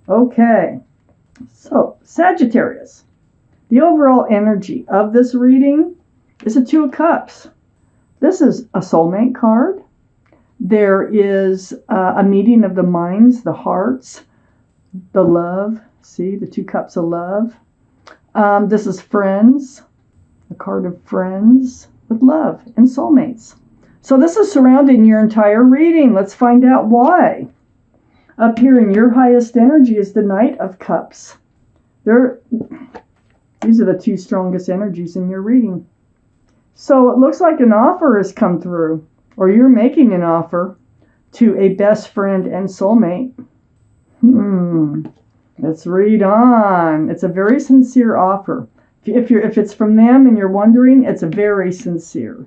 Okay, so Sagittarius. The overall energy of this reading is a Two of Cups. This is a soulmate card. There is a meeting of the minds, the hearts, the love. See, the Two Cups of love. This is friends, a card of friends with love and soulmates. So this is surrounding your entire reading. Let's find out why. Up here in your highest energy is the Knight of Cups. These are the two strongest energies in your reading. So it looks like an offer has come through, or you're making an offer to a best friend and soulmate. Let's read on. It's a very sincere offer. If it's from them and you're wondering, it's very sincere.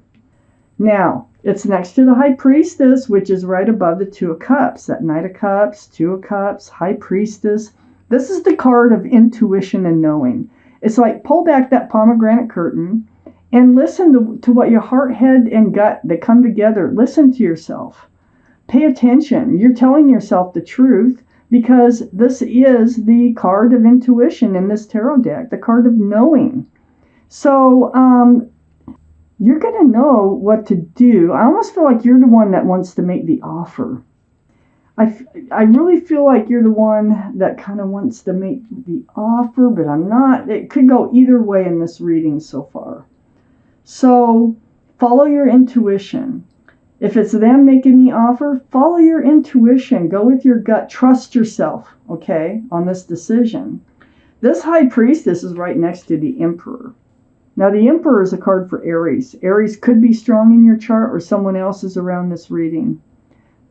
Now, it's next to the High Priestess, which is right above the Two of Cups. That Knight of Cups, Two of Cups, High Priestess. This is the card of intuition and knowing. It's like pull back that pomegranate curtain and listen to what your heart, head, and gut, they come together. Listen to yourself. Pay attention. You're telling yourself the truth because this is the card of intuition in this tarot deck, the card of knowing. So you're going to know what to do. I almost feel like you're the one that wants to make the offer. I really feel like you're the one that kind of wants to make the offer, but I'm not. It could go either way in this reading so far. So follow your intuition. If it's them making the offer, follow your intuition. Go with your gut. Trust yourself, okay, on this decision. This High Priestess is right next to the Emperor. Now, the Emperor is a card for Aries. Aries could be strong in your chart or someone else is around this reading.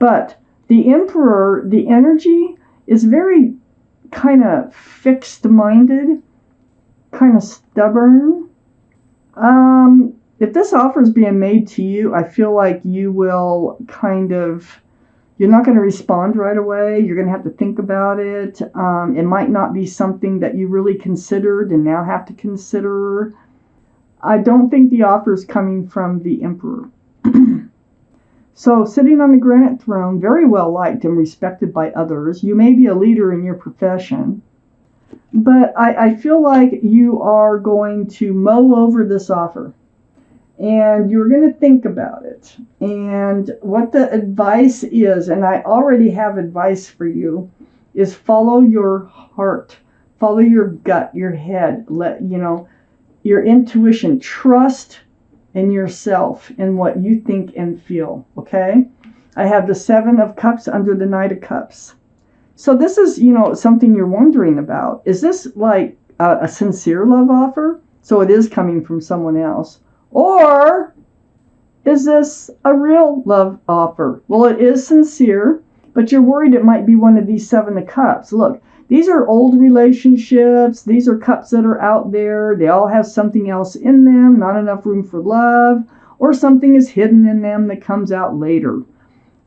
But the Emperor, the energy is very kind of fixed-minded, kind of stubborn. If this offer is being made to you, I feel like you will you're not going to respond right away. You're going to have to think about it. It might not be something that you really considered and now have to consider. I don't think the offer is coming from the Emperor. So sitting on the granite throne, very well liked and respected by others. You may be a leader in your profession, but I feel like you are going to mull over this offer and you're going to think about it and what the advice is. And I already have advice for you is follow your heart, follow your gut, your head, your intuition, trust in yourself and what you think and feel, okay? I have the Seven of Cups under the Knight of Cups. So this is, something you're wondering about. Is this like a sincere love offer? So it is coming from someone else. Or is this a real love offer? Well, it is sincere, but you're worried it might be one of these Seven of Cups. Look, these are old relationships. These are cups that are out there. They all have something else in them, not enough room for love, or something is hidden in them that comes out later.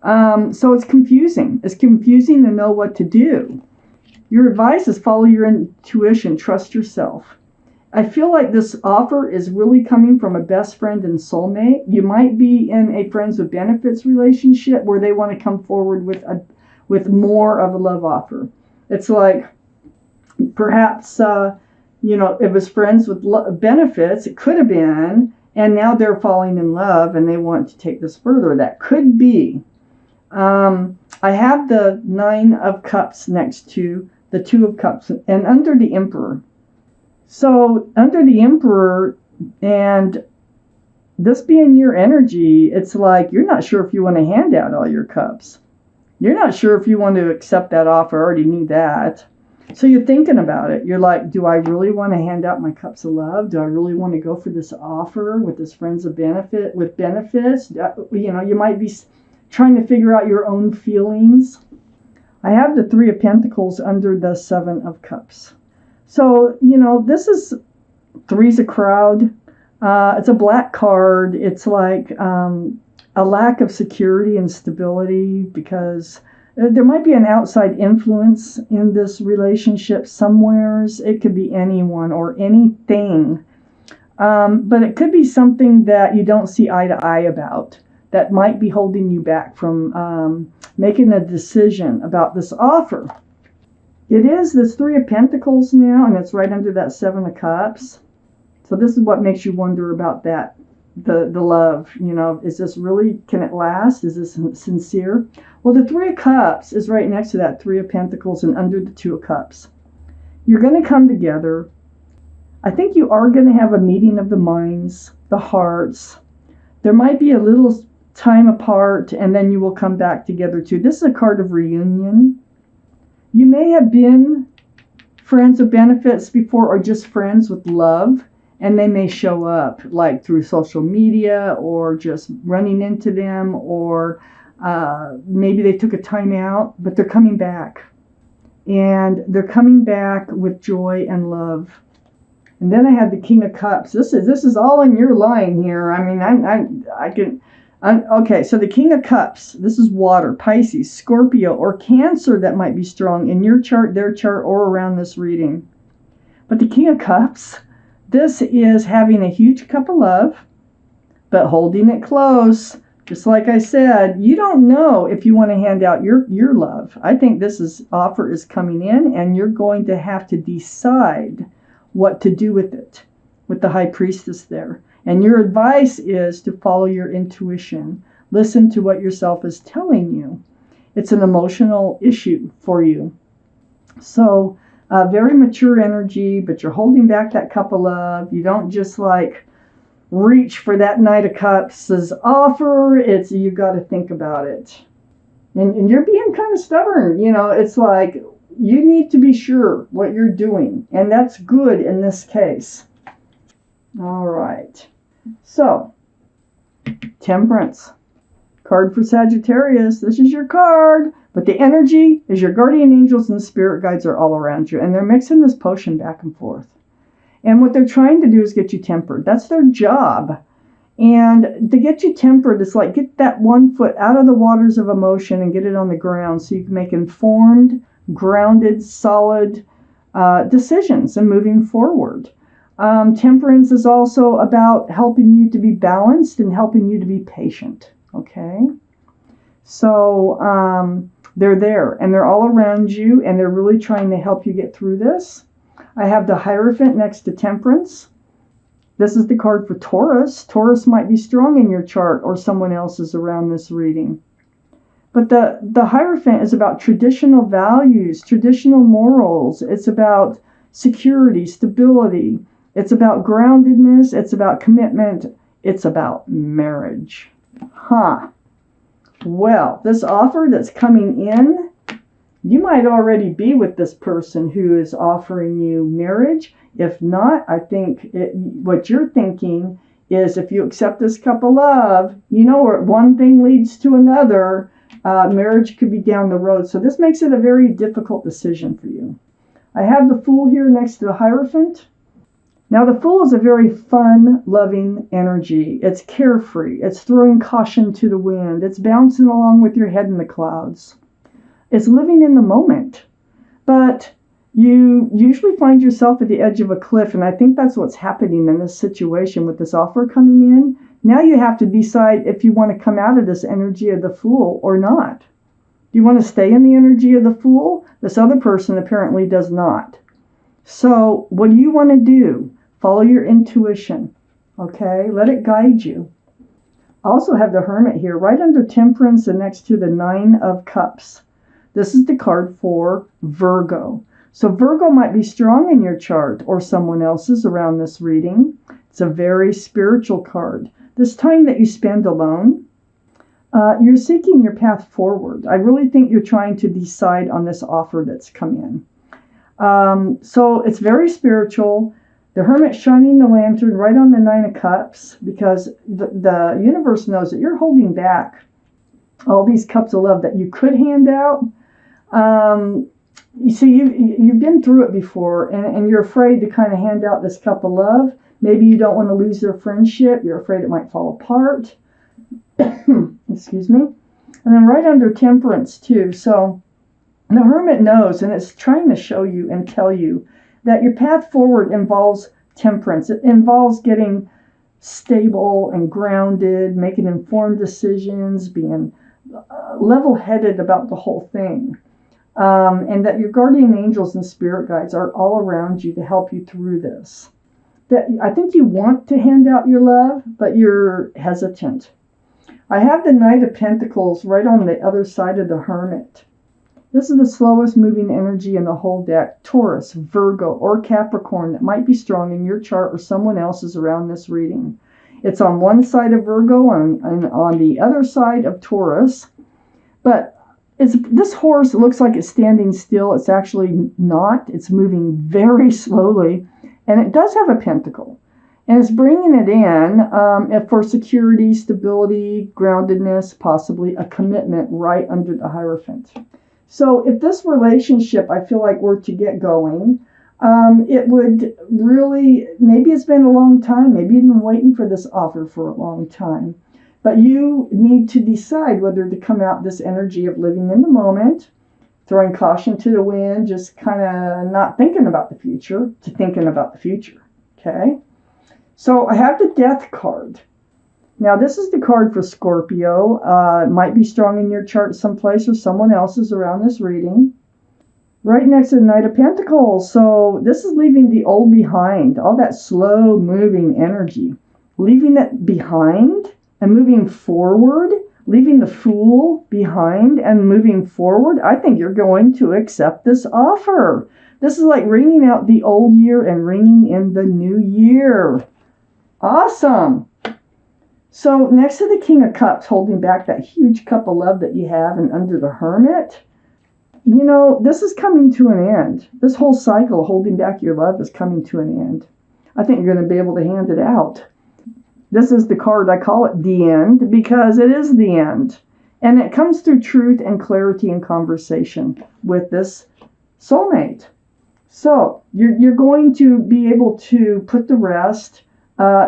So it's confusing. It's confusing to know what to do. Your advice is follow your intuition, trust yourself. I feel like this offer is really coming from a best friend and soulmate. You might be in a friends with benefits relationship where they want to come forward with more of a love offer. It's like perhaps, it was friends with benefits, it could have been, and now they're falling in love and they want to take this further. That could be. I have the Nine of Cups next to the Two of Cups and under the Emperor. So under the Emperor and this being your energy, it's like you're not sure if you want to hand out all your cups. You're not sure if you want to accept that offer. I already knew that. So you're thinking about it. You're like, do I really want to hand out my cups of love? Do I really want to go for this offer with this friends of benefit with benefits? You might be trying to figure out your own feelings. I have the Three of Pentacles under the Seven of Cups. So, this is three's a crowd. It's a black card. It's like a lack of security and stability because there might be an outside influence in this relationship somewheres. It could be anyone or anything. But it could be something that you don't see eye to eye about that might be holding you back from making a decision about this offer. It is this Three of Pentacles now, and it's right under that Seven of Cups. So this is what makes you wonder about that, the love. You know, is this really, can it last? Is this sincere? Well, the Three of Cups is right next to that Three of Pentacles and under the Two of Cups. You're going to come together. I think you are going to have a meeting of the minds, the hearts. There might be a little time apart, and then you will come back together too. This is a card of reunion. You may have been friends of benefits before, or just friends with love, and they may show up like through social media or just running into them, or maybe they took a time out, but they're coming back. And they're coming back with joy and love. And then I have the King of Cups. This is all in your line here. I mean, okay, so the King of Cups, this is water, Pisces, Scorpio, or Cancer that might be strong in your chart, their chart, or around this reading. But the King of Cups, this is having a huge cup of love, but holding it close. Just like I said, you don't know if you want to hand out your love. I think this offer is coming in, and you're going to have to decide what to do with it, with the High Priestess there. And your advice is to follow your intuition. Listen to what yourself is telling you. It's an emotional issue for you. So very mature energy, but you're holding back that cup of love. You don't just like reach for that Knight of Cups' offer. It's, you got to think about it. And you're being kind of stubborn. You know, it's like you need to be sure what you're doing. And that's good in this case. All right. So, Temperance. Card for Sagittarius. This is your card. But the energy is your guardian angels and spirit guides are all around you. And they're mixing this potion back and forth. And what they're trying to do is get you tempered. That's their job. And to get you tempered, it's like get that one foot out of the waters of emotion and get it on the ground so you can make informed, grounded, solid decisions and moving forward. Temperance is also about helping you to be balanced and helping you to be patient. Okay? So they're there and they're all around you and they're really trying to help you get through this. I have the Hierophant next to Temperance. This is the card for Taurus. Taurus might be strong in your chart or someone else's around this reading. But the Hierophant is about traditional values, traditional morals. It's about security, stability. It's about groundedness. It's about commitment. It's about marriage. Well, this offer that's coming in, you might already be with this person who is offering you marriage. If not, I think what you're thinking is if you accept this cup of love, you know, where one thing leads to another, marriage could be down the road. So this makes it a very difficult decision for you. I have the Fool here next to the Hierophant. Now, the Fool is a very fun, loving energy. It's carefree. It's throwing caution to the wind. It's bouncing along with your head in the clouds. It's living in the moment. But you usually find yourself at the edge of a cliff, and I think that's what's happening in this situation with this offer coming in. Now you have to decide if you want to come out of this energy of the Fool or not. Do you want to stay in the energy of the Fool? This other person apparently does not. So what do you want to do? Follow your intuition, okay? Let it guide you. I also have the Hermit here, right under Temperance and next to the Nine of Cups. This is the card for Virgo. So Virgo might be strong in your chart or someone else's around this reading. It's a very spiritual card. This time that you spend alone, you're seeking your path forward. I really think you're trying to decide on this offer that's come in. So it's very spiritual. The Hermit shining the lantern right on the Nine of Cups because the universe knows that you're holding back all these cups of love that you could hand out. You see, you've been through it before, and you're afraid to kind of hand out this cup of love. Maybe you don't want to lose their friendship. You're afraid it might fall apart. Excuse me. And then right under Temperance, too. So the Hermit knows, and it's trying to show you and tell you that your path forward involves temperance. It involves getting stable and grounded, making informed decisions, being level-headed about the whole thing. and that your guardian angels and spirit guides are all around you to help you through this. That I think you want to hand out your love, but you're hesitant. I have the Knight of Pentacles right on the other side of the Hermit. This is the slowest moving energy in the whole deck. Taurus, Virgo, or Capricorn that might be strong in your chart or someone else's around this reading. It's on one side of Virgo and on the other side of Taurus. But this horse looks like it's standing still. It's actually not. It's moving very slowly. And it does have a pentacle. And it's bringing it in for security, stability, groundedness, possibly a commitment right under the Hierophant. So if this relationship, I feel like, were to get going, it would really, maybe it's been a long time. Maybe you've been waiting for this offer for a long time. But you need to decide whether to come out this energy of living in the moment, throwing caution to the wind, just kind of not thinking about the future, to thinking about the future. Okay? So I have the Death card. Now, this is the card for Scorpio. It might be strong in your chart someplace or someone else's around this reading. Right next to the Knight of Pentacles. So this is leaving the old behind, all that slow moving energy. Leaving it behind and moving forward, leaving the Fool behind and moving forward. I think you're going to accept this offer. This is like ringing out the old year and ringing in the new year. Awesome. So next to the King of Cups, holding back that huge cup of love that you have, and under the Hermit, you know, this is coming to an end. This whole cycle holding back your love is coming to an end. I think you're going to be able to hand it out. This is the card, I call it the end, because it is the end. And it comes through truth and clarity and conversation with this soulmate. So you're going to be able to put to rest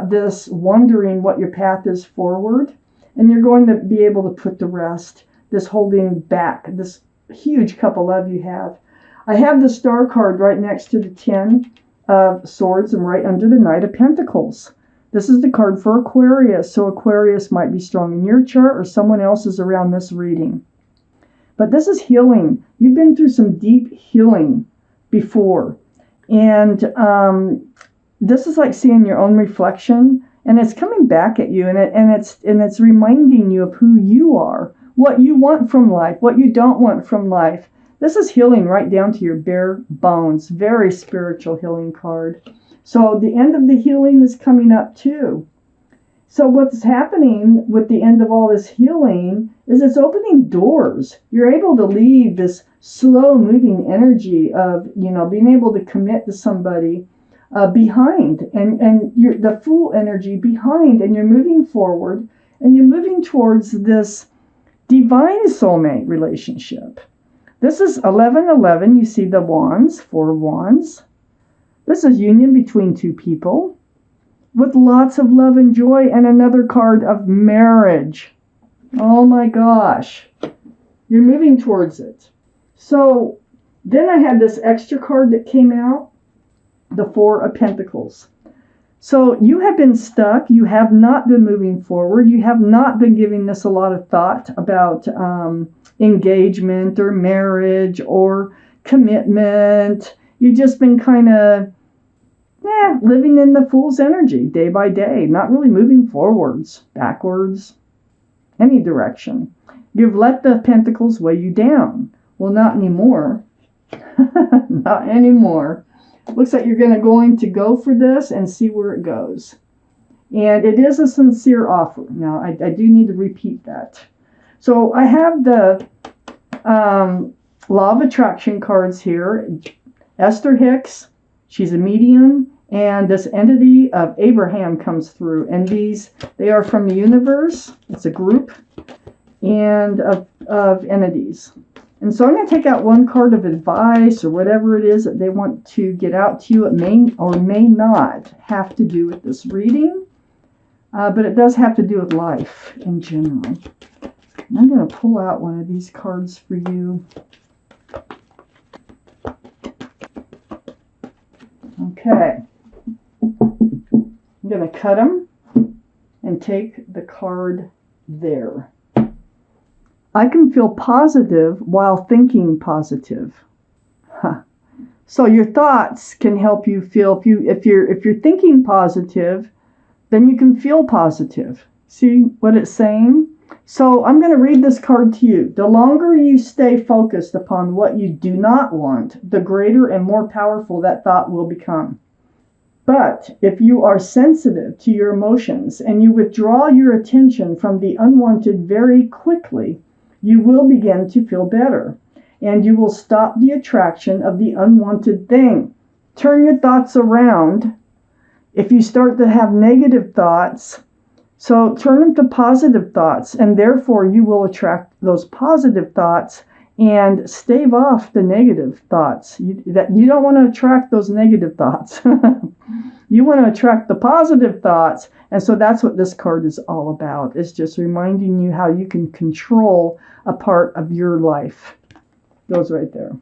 this wondering what your path is forward. And you're going to be able to put to rest this holding back, this huge cup of love you have. I have the Star card right next to the 10 of Swords and right under the Knight of Pentacles. This is the card for Aquarius. So Aquarius might be strong in your chart or someone else's around this reading. But this is healing. You've been through some deep healing before. And this is like seeing your own reflection. And it's coming back at you. And it's reminding you of who you are. What you want from life. What you don't want from life. This is healing right down to your bare bones. Very spiritual healing card. So the end of the healing is coming up too. So what's happening with the end of all this healing is it's opening doors. You're able to leave this slow moving energy of, you know, being able to commit to somebody behind, and you're the Fool energy behind, and you're moving forward, and you're moving towards this divine soulmate relationship. This is 1111. You see the wands, 4 wands. This is union between two people with lots of love and joy, and another card of marriage. Oh my gosh. You're moving towards it. So then I had this extra card that came out, the 4 of Pentacles. So you have been stuck. You have not been moving forward. You have not been giving this a lot of thought about engagement or marriage or commitment. You've just been kind of living in the Fool's energy day by day, not really moving forwards, backwards, any direction. You've let the Pentacles weigh you down. Well, not anymore. Not anymore. Looks like you're going to go for this and see where it goes. And it is a sincere offer. Now, I do need to repeat that. So I have the Law of Attraction cards here. Esther Hicks, she's a medium. And this entity of Abraham comes through. And they are from the universe. It's a group and of entities. And so I'm going to take out one card of advice or whatever it is that they want to get out to you. It may or may not have to do with this reading. But it does have to do with life in general. And I'm going to pull out one of these cards for you. Okay. I'm going to cut them and take the card there. I can feel positive while thinking positive. Huh. So your thoughts can help you feel. If you're thinking positive, then you can feel positive. See what it's saying? So I'm going to read this card to you. The longer you stay focused upon what you do not want, the greater and more powerful that thought will become. But if you are sensitive to your emotions and you withdraw your attention from the unwanted very quickly, you will begin to feel better, and you will stop the attraction of the unwanted thing. Turn your thoughts around. If you start to have negative thoughts, so turn them to positive thoughts, and therefore you will attract those positive thoughts and stave off the negative thoughts. You don't want to attract those negative thoughts. You want to attract the positive thoughts. And so that's what this card is all about. It's just reminding you how you can control a part of your life. Goes right there.